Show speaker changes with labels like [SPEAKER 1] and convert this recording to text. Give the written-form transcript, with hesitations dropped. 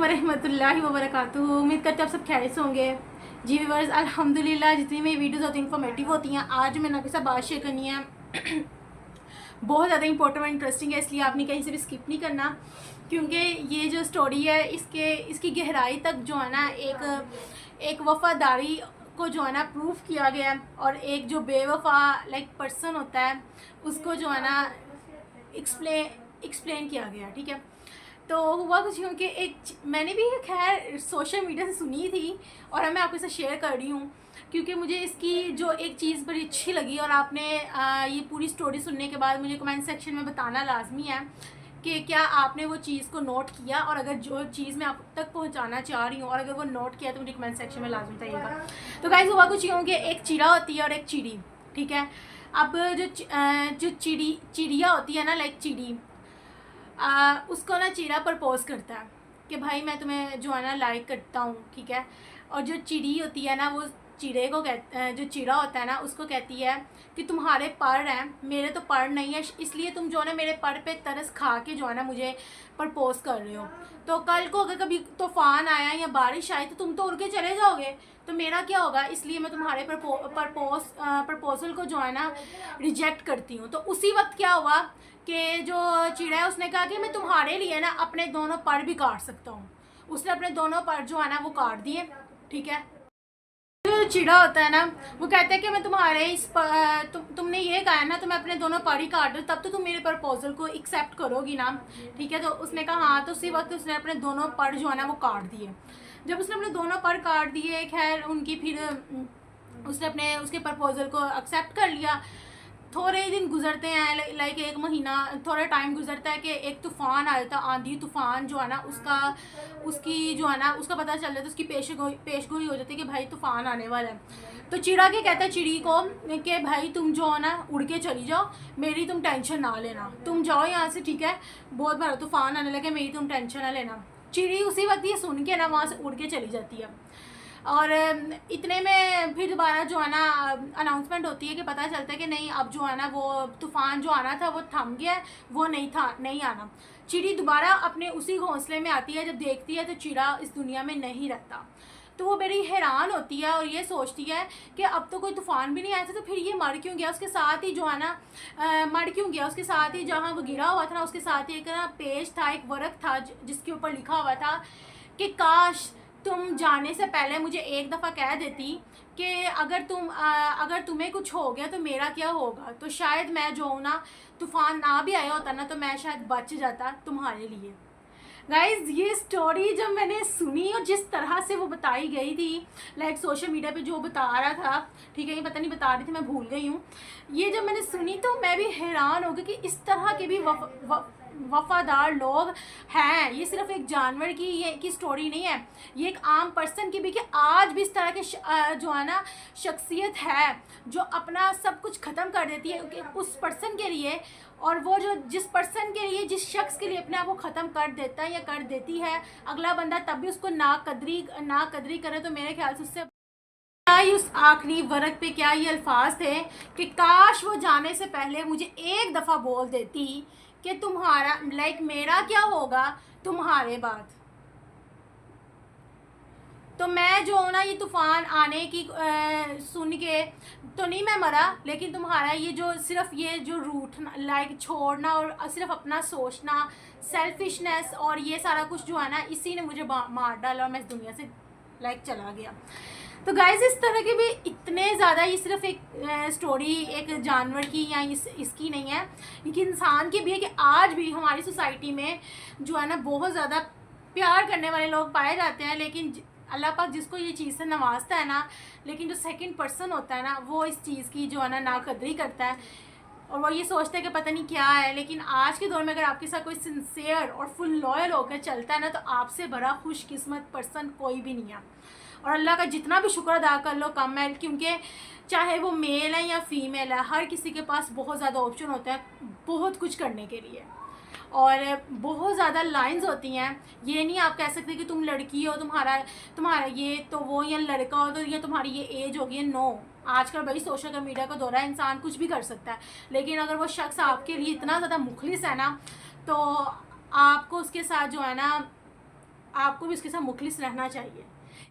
[SPEAKER 1] वरहमतुल्लाहि वबरकातुहू। उम्मीद करते हैं आप सब खैरियत से होंगे। जी व्यूअर्स, अल्हम्दुलिल्लाह जितनी मेरी वीडियोस होती हैं इन्फॉर्मेटिव होती हैं। आज मैंने आपके साथ बात शेयर करनी है बहुत ज़्यादा इंपॉर्टेंट और इंटरेस्टिंग है, इसलिए आपने कहीं से भी स्किप नहीं करना, क्योंकि ये जो स्टोरी है इसकी गहराई तक जो है ना एक वफ़ादारी को जो है ना प्रूफ किया गया है, और एक जो बेवफा पर्सन होता है उसको जो है ना एक्सप्लेन किया गया। ठीक है, तो हुआ कुछ यूँ कि मैंने भी खैर सोशल मीडिया से सुनी थी और मैं आपके साथ शेयर कर रही हूँ, क्योंकि मुझे इसकी जो एक चीज़ बड़ी अच्छी लगी। और आपने ये पूरी स्टोरी सुनने के बाद मुझे कमेंट सेक्शन में बताना लाजमी है कि क्या आपने वो चीज़ को नोट किया, और अगर जो चीज़ मैं आप तक पहुंचाना चाह रही हूँ और अगर वो नोट किया तो मुझे कमेंट सेक्शन में लाजमी बताइएगा। तो गाइस, हुआ कुछ यूँ कि एक चिड़ा होती है और एक चिड़ी। ठीक है, अब जो चिड़िया होती है ना, चिड़ी, उसको ना चिड़ा प्रपोज करता है कि भाई मैं तुम्हें जो है ना लाइक करता हूँ। ठीक है, और जो चिड़ी होती है ना, वो चिड़े को जो चिड़ा होता है ना उसको कहती है कि तुम्हारे पर हैं, मेरे तो पर नहीं है, इसलिए तुम जो है ना मेरे पर पे तरस खा के जो है ना मुझे प्रपोज कर रहे हो। तो कल को अगर कभी तूफान आया या बारिश आई तो तुम तो उड़ के चले जाओगे, तो मेरा क्या होगा, इसलिए मैं तुम्हारे प्रपोजल को जो है ना रिजेक्ट करती हूँ। तो उसी वक्त क्या हुआ कि जो चिड़ा है उसने कहा कि मैं तुम्हारे लिए ना अपने दोनों पर भी काट सकता हूँ। उसने अपने दोनों पर जो है ना वो काट दिए। ठीक है, जो चिड़ा होता है ना वो कहता है कि मैं तुम्हारे तुमने ये कहा है ना, तो मैं अपने दोनों पर ही काट दूँ, तब तो तुम मेरे प्रपोजल को एक्सेप्ट करोगी ना। ठीक है, तो उसने कहा हाँ। तो उसी वक्त उसने अपने दोनों पर जो है ना वो काट दिए। जब उसने अपने दोनों पर काट दिए, खैर उनकी फिर उसने उसके प्रपोजल को एक्सेप्ट कर लिया। थोड़े ही दिन गुजरते हैं, एक महीना, थोड़ा टाइम गुजरता है कि एक तूफ़ान आ जाता है, आंधी तूफ़ान जो है ना उसकी जो है ना उसका पता चल जाता है, उसकी पेशगोई हो जाती है कि भाई तूफ़ान आने वाला है। तो चिड़ा के कहता है चिड़ी को कि भाई तुम जो है ना उड़ के चली जाओ, मेरी तुम टेंशन ना लेना, तुम जाओ यहाँ से। ठीक है, बहुत बड़ा तूफ़ान आने लगे, मेरी तुम टेंशन ना लेना। चिड़ी उसी वक्त ये सुन के ना वहाँ से उड़ के चली जाती है। और इतने में फिर दोबारा जो है ना अनाउंसमेंट होती है कि पता चलता है कि नहीं, अब जो है ना वो तूफ़ान जो आना था वो थम गया है, वो नहीं आना। चिड़ी दोबारा अपने उसी घोंसले में आती है। जब देखती है तो चिड़ा इस दुनिया में नहीं रहता, तो वो बड़ी हैरान होती है और ये सोचती है कि अब तो कोई तूफ़ान भी नहीं आया था, तो फिर ये मर क्यों गया। उसके साथ ही जो है ना मर क्यों गया, उसके साथ ही जहाँ वो गिरा हुआ था ना उसके साथ ही एक ना पेज था, एक वर्क था जिसके ऊपर लिखा हुआ था कि काश तुम जाने से पहले मुझे एक दफ़ा कह देती कि अगर तुम्हें कुछ हो गया तो मेरा क्या होगा। तो शायद मैं जो हूँ ना, तूफ़ान ना भी आया होता ना तो मैं शायद बच जाता तुम्हारे लिए। गाइज, ये स्टोरी जब मैंने सुनी और जिस तरह से वो बताई गई थी, सोशल मीडिया पे जो बता रहा था, ठीक है, ये पता नहीं बता रही थी, मैं भूल गई हूँ। ये जब मैंने सुनी तो मैं भी हैरान हो गई कि इस तरह के भी वफादार लोग हैं। ये सिर्फ एक जानवर की स्टोरी नहीं है, ये एक आम पर्सन की भी, कि आज भी इस तरह के जो है ना शख्सियत है जो अपना सब कुछ ख़त्म कर देती है उस पर्सन के लिए। और वो जो जिस पर्सन के लिए, जिस शख्स के लिए अपने आप को ख़त्म कर देता है या कर देती है, अगला बंदा तब भी उसको नाकदरी करे, तो मेरे ख्याल से उससे क्या ही उस आखिरी वर्क पे क्या ये अल्फाज थे कि काश वो जाने से पहले मुझे एक दफ़ा बोल देती कि तुम्हारा मेरा क्या होगा तुम्हारे बाद। तो मैं जो ना ये तूफ़ान आने की सुन के तो नहीं मैं मरा, लेकिन तुम्हारा ये जो सिर्फ ये जो रूठना छोड़ना और सिर्फ अपना सोचना, सेल्फिशनेस और ये सारा कुछ जो है ना, इसी ने मुझे मार डाला और मैं इस दुनिया से चला गया। तो गाइस, इस तरह के भी इतने ज़्यादा, ये सिर्फ एक स्टोरी एक जानवर की या इसकी नहीं है, एक इंसान की भी है कि आज भी हमारी सोसाइटी में जो है ना बहुत ज़्यादा प्यार करने वाले लोग पाए जाते हैं, लेकिन अल्लाह पाक जिसको ये चीज़ से नवाजता है ना, लेकिन जो सेकंड पर्सन होता है ना वो इस चीज़ की जो है ना नाकदरी करता है, और वो ये सोचता है कि पता नहीं क्या है। लेकिन आज के दौर में अगर आपके साथ कोई सिंसियर और फुल लॉयल होकर चलता है ना, तो आपसे बड़ा खुशकिस्मत पर्सन कोई भी नहीं है। और अल्लाह का जितना भी शुक्र अदा कर लो कम है, क्योंकि चाहे वो मेल है या फीमेल है, हर किसी के पास बहुत ज़्यादा ऑप्शन होता है बहुत कुछ करने के लिए, और बहुत ज़्यादा लाइंस होती हैं। ये नहीं आप कह सकते कि तुम लड़की हो, तुम्हारा ये तो वो, या लड़का हो तो ये तुम्हारी ये एज होगी। नो, आजकल भाई सोशल मीडिया का दौर है, इंसान कुछ भी कर सकता है, लेकिन अगर वो शख्स आपके लिए इतना ज़्यादा मुखलिस है ना, तो आपको उसके साथ जो है ना आपको भी उसके साथ मुखलिस रहना चाहिए।